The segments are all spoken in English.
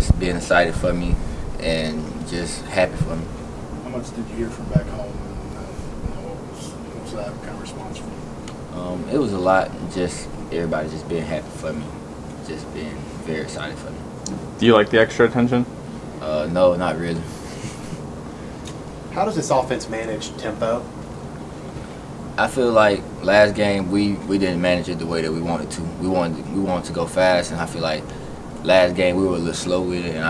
just being excited for me and just happy for me. How much did you hear from back home, and what was that kind of response from you? It was a lot. Just everybody just being happy for me, just being very excited for me. Do you like the extra attention? No, not really. How does this offense manage tempo? I feel like last game we didn't manage it the way that we wanted to. We wanted to go fast, and I feel like last game we were a little slow with it, and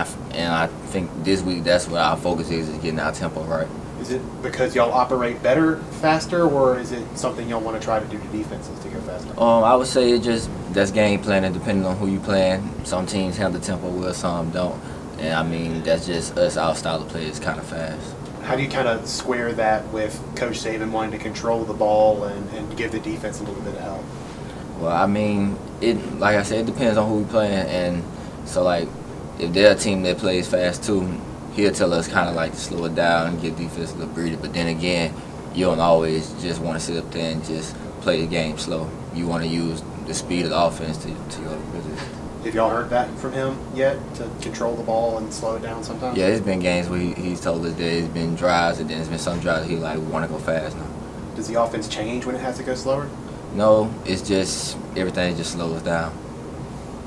I think this week that's what our focus is getting our tempo right. Is it because y'all operate better, faster, or is it something y'all want to try to do to defenses to go faster? I would say that's game planning, depending on who you playing. Some teams handle tempo well, some don't, and I mean that's just us. Our style of play is kind of fast. How do you kind of square that with Coach Saban wanting to control the ball and give the defense a little bit of help? Well, I mean, like I said, it depends on who we playing, and so like if they're a team that plays fast too, he'll tell us kind of like to slow it down and get defense a little breather. But then again, you don't always just want to sit up there and just play the game slow. You want to use the speed of the offense to your ability. Have y'all heard that from him yet, to control the ball and slow it down sometimes? Yeah, it's been games where he's told us that it's been drives, and then it's been some drives he like, we want to go fast now. Does the offense change when it has to go slower? No, it's just everything just slows down.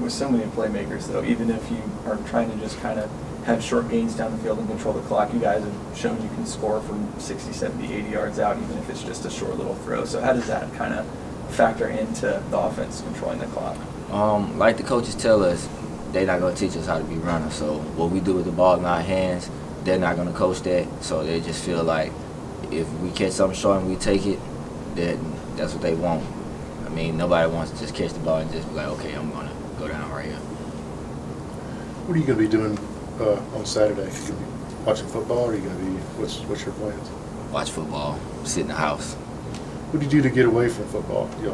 With so many playmakers, though, even if you are trying to just kind of have short gains down the field and control the clock, you guys have shown you can score from 60, 70, 80 yards out, even if it's just a short little throw. So how does that kind of factor into the offense controlling the clock? Like the coaches tell us, they're not going to teach us how to be runners. So what we do with the ball in our hands, they're not going to coach that. So they just feel like if we catch something short and we take it, that's what they want. I mean, nobody wants to just catch the ball and just be like, okay, I'm going to go down right here. What are you going to be doing on Saturday? Are you going to be watching football, or are you going to be, what's your plans? Watch football, sit in the house. What do you do to get away from football? Do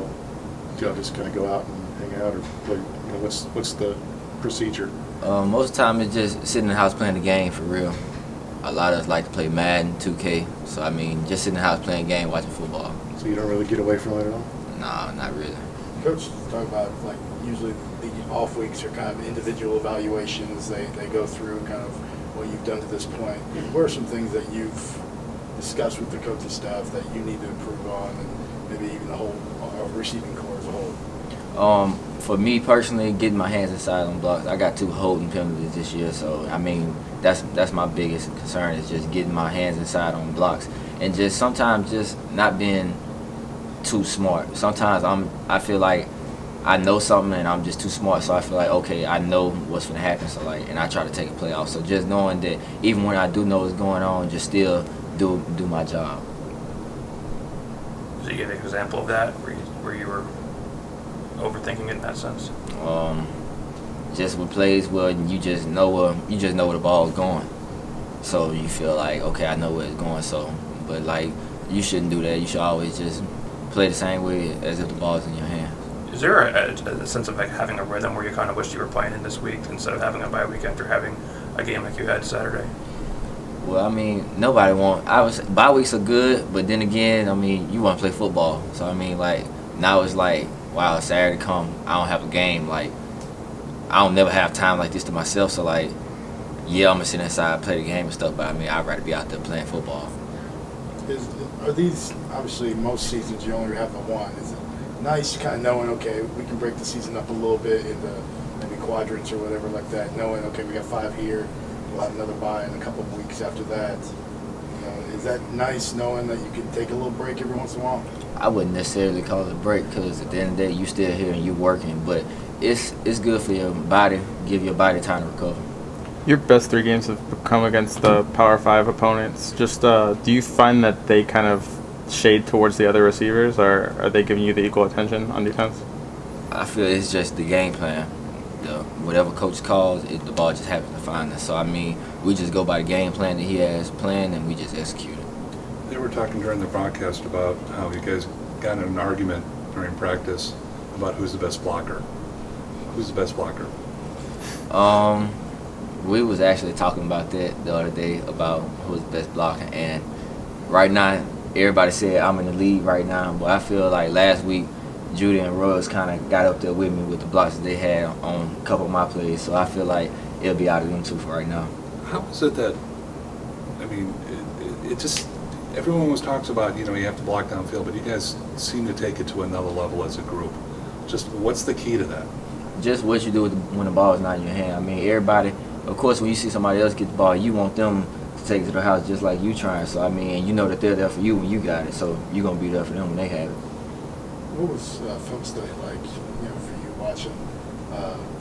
y'all just kind of go out and hang out, or play, what's the procedure? Most of the time it's just sitting in the house playing the game for real. A lot of us like to play Madden, 2K. So I mean, just sitting in the house playing game, watching football. So you don't really get away from it at all? Nah, not really. Coach talk about like usually the off weeks are kind of individual evaluations. They go through kind of what you've done to this point. What are some things that you've discussed with the coaching staff that you need to improve on, and maybe even the whole receiving corps as a whole? For me personally, getting my hands inside on blocks. I got 2 holding penalties this year, so I mean that's my biggest concern, is just getting my hands inside on blocks, and just sometimes just not being too smart. Sometimes I feel like I know something and I'm just too smart, so I feel like, okay, I know what's gonna happen, so like, and I try to take a play off. So just knowing that even when I do know what's going on, just still do my job. So you give an example of that where you were overthinking it in that sense? Just with plays where you just know where the ball is going, so you feel like, okay, I know where it's going. So, but like, you shouldn't do that. You should always just play the same way as if the ball's in your hand. Is there a sense of like having a rhythm where you kind of wish you were playing in this week instead of having a bye week after having a game like you had Saturday? Well, I mean, nobody bye weeks are good, but then again, I mean, you want to play football. So I mean, like, now it's like, wow, Saturday come, I don't have a game. Like, I don't never have time like this to myself. So like, yeah, I'm gonna sit inside, play the game and stuff. But I mean, I'd rather be out there playing football. Are these, obviously most seasons you only have the one? Is it nice kind of knowing, okay, we can break the season up a little bit into maybe quadrants or whatever like that, knowing, okay, we got 5 here, we'll have another bye in a couple of weeks after that. Is that nice knowing that you can take a little break every once in a while? I wouldn't necessarily call it a break, because at the end of the day, you still here and you working. But it's good for your body, give your body time to recover. Your best 3 games have come against the Power 5 opponents. Just do you find that they kind of shade towards the other receivers, or are they giving you the equal attention on defense? I feel it's just the game plan. Whatever coach calls, the ball just happens to find us. So I mean, we just go by the game plan that he has planned, and we just execute it. They were talking during the broadcast about how you guys got in an argument during practice about who's the best blocker. Who's the best blocker? We was actually talking about that the other day, about who's the best blocker, and right now everybody said I'm in the lead right now, but I feel like last week Judy and Rose kind of got up there with me with the blocks that they had on a couple of my plays, so I feel like it'll be out of them too for right now. How is it that, I mean, it just, everyone always talks about, you have to block downfield, but you guys seem to take it to another level as a group. Just what's the key to that? Just what you do when the ball is not in your hand. I mean, everybody, of course, when you see somebody else get the ball, you want them to take it to the house just like you trying. So, I mean, you know that they're there for you when you got it, so you're going to be there for them when they have it. What was film study like, for you watching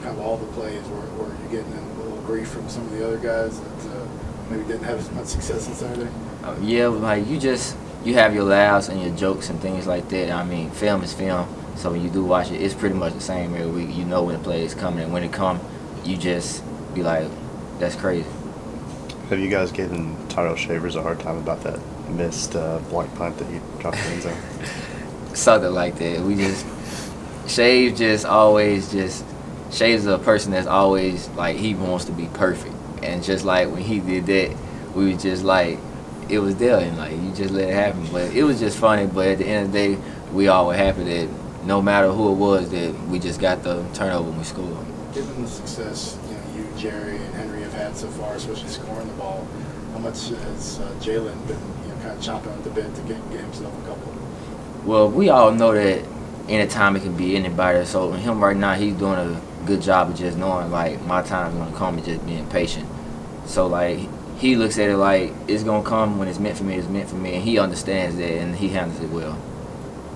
kind of all the plays? Were you getting a little grief from some of the other guys that maybe didn't have as much success in Saturday? Yeah, like you have your laughs and your jokes and things like that. I mean, film is film, so when you do watch it, it's pretty much the same every week. You know when the play is coming, and when it comes, you just be like, that's crazy. Have you guys given Tyrell Shavers a hard time about that missed block punt that you dropped in the end zone? Something like that. Shave just always Shave's a person that's always like he wants to be perfect, and just like when he did that, we was just like it was there, and like you just let it happen. But it was just funny. But at the end of the day, we all were happy that no matter who it was, that we just got the turnover when we scored. Given the success you, Jerry, and Henry have had so far, especially scoring the ball, how much has Jalen been kind of chomping at the bit to get himself a couple? Well, we all know that anytime it can be anybody. So him right now, he's doing a good job of just knowing like my time's gonna come and just being patient. So like he looks at it like it's gonna come when it's meant for me. It's meant for me, and he understands that and he handles it well.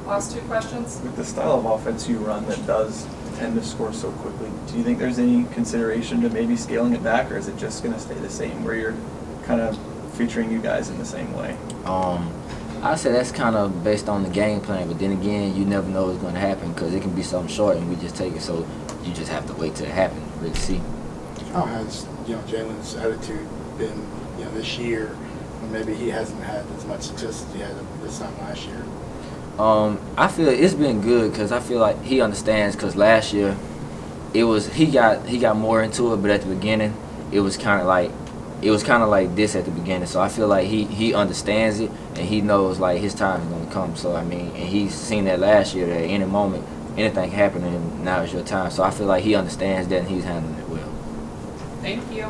Last two questions. With the style of offense you run that does tend to score so quickly, do you think there's any consideration to maybe scaling it back, or is it just going to stay the same where you're kind of featuring you guys in the same way? I say that's kind of based on the game plan, but then again, you never know what's going to happen because it can be something short and we just take it. So you just have to wait till it happens to really see. How has Jalen's attitude been this year when maybe he hasn't had as much success as he had this time last year? I feel it's been good because I feel like he understands. Because last year, he got more into it, but at the beginning, it was kind of like this at the beginning. So I feel like he understands it and he knows like his time is gonna come. So I mean, and he's seen that last year that at any moment anything can happen and now is your time. So I feel like he understands that and he's handling it well. Thank you.